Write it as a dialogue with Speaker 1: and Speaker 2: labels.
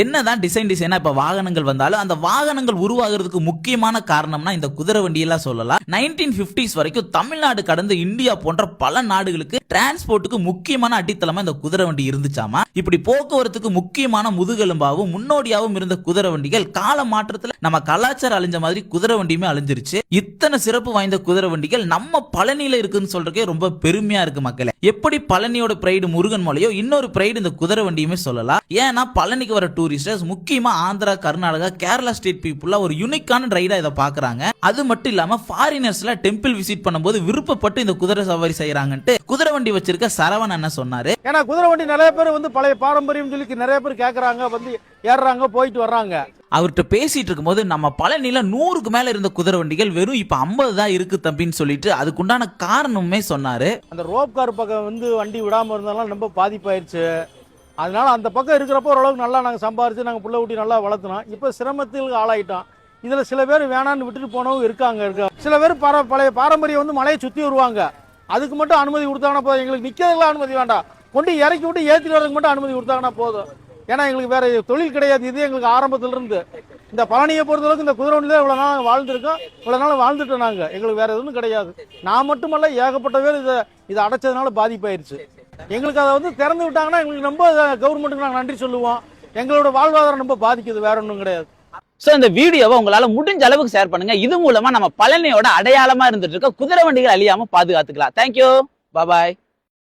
Speaker 1: என்னதான் டிசைனா இப்ப வாகனங்கள் வந்தாலும் அந்த வாகனங்கள் உருவாகிறதுக்கு முக்கியமான காரணம்னா இந்த குதிரை வண்டியெல்லாம் சொல்லலாம். 1950s வரைக்கும் தமிழ்நாடு கடந்து இந்தியா போன்ற பல நாடுகளுக்கு டிரான்ஸ்போர்ட்டுக்கு முக்கியமான அடித்தளமா இந்த குதிரை வண்டி இருந்துச்சாமா. இப்படி போக்குவரத்துக்கு முக்கியமான முதுகெலும்பாவும் முன்னோடியாவும் இருந்த குதிரை வண்டிகள் கால மாற்றத்துல நம்ம கலாச்சாரம் அழிஞ்ச மாதிரி குதிரை வண்டியுமே அழிஞ்சிருச்சு. இத்தனை சிறப்பு வாய்ந்த குதிரை வண்டிகள் நம்ம பழனியில இருக்குன்னு சொல்றதுக்கே ரொம்ப பெருமையா இருக்கு மக்களே. எப்படி பழனியோட பிரைடு முருகன் மலையோ இன்னொரு பிரைடு இந்த குதிரை வண்டியுமே சொல்லலாம். ஏன்னா பழனிக்கு வர டூரிஸ்டர்ஸ் முக்கியமா ஆந்திரா, கர்நாடகா, கேரளா ஸ்டேட் பீப்புள் ஒரு யூனிக்கான ரைடா இதை பாக்குறாங்க. அது மட்டும் இல்லாம ஃபாரினர்ஸ்ல டெம்பிள் விசிட் பண்ணும்போது விருப்பப்பட்டு இந்த குதிரை சவாரி செய்யறாங்கன்ட்டு குதிரை வண்டி வச்சிருக்க சரவணன் என்ன சொன்னாரு.
Speaker 2: ஏன்னா குதிரை வண்டி நிறைய பேர் பழைய பாரம்பரியம் சொல்லி நிறைய பேர் கேட்கறாங்க, ஏறுறாங்க, போயிட்டு வர்றாங்க.
Speaker 1: அவர்கிட்ட பேசிட்டு இருக்கும்போது நம்ம பழனியில 100க்கு மேல இருந்த குதிரை வண்டிகள் வெறும் இப்ப 50 தான் இருக்கு தம்பின்னு சொல்லிட்டு அதுக்குண்டான காரணமுமே சொன்னாரு.
Speaker 2: அந்த ரோப் கார் பக்கம் வண்டி விடாம இருந்தாலும் ரொம்ப பாதிப்பாயிருச்சு. அதனால அந்த பக்கம் இருக்கிறப்போ ஓரளவுக்கு நல்லா நாங்கள் சம்பாரிச்சு நாங்கள் புள்ள ஊட்டி நல்லா வளர்த்தணும். இப்போ சிரமத்துக்கு ஆளாயிட்டோம். இதில் சில பேர் வேணான்னு விட்டுட்டு போனவங்க இருக்காங்க. சில பேர் பழைய பாரம்பரியம் மலையை சுற்றி வருவாங்க. அதுக்கு மட்டும் அனுமதி கொடுத்தாங்கன்னா போதும். எங்களுக்கு நிற்கிறதுலாம் அனுமதி வேண்டாம், கொண்டு இறக்கி விட்டு ஏற்றிட்டு வரதுக்கு மட்டும் அனுமதி கொடுத்தாங்கன்னா போதும். ஏன்னா எங்களுக்கு வேற தொழில் கிடையாது. இது எங்களுக்கு ஆரம்பத்திலிருந்து இந்த பழனியை பொறுத்தளவுக்கு இந்த குதிரை வண்டியில் இவ்வளோ நாள் வாழ்ந்துருக்கோம், இவ்வளோ நாள் வாழ்ந்துட்டோம். நாங்கள் எங்களுக்கு வேற எதுவும் கிடையாது. நான் மட்டுமல்ல, ஏகப்பட்ட பேர் இதை அடைச்சதுனால பாதிப்பாயிருச்சு. எங்களுக்கு அதை திறந்து விட்டாங்கன்னா எங்களுக்கு ரொம்ப கவர்மெண்ட்டுக்கு நாங்கள் நன்றி சொல்லுவோம். எங்களோட வாழ்வாதாரம் ரொம்ப பாதிக்குது, வேற ஒன்றும் கிடையாது.
Speaker 3: சோ இந்த வீடியோவை உங்களால முடிஞ்ச அளவுக்கு ஷேர் பண்ணுங்க. இது மூலமா நம்ம பழனியோட அடையாளமா இருந்துட்டு இருக்க குதிரை வண்டிகள் அழியாம பாதுகாத்துக்கலாம். தேங்க்யூ, பாய்.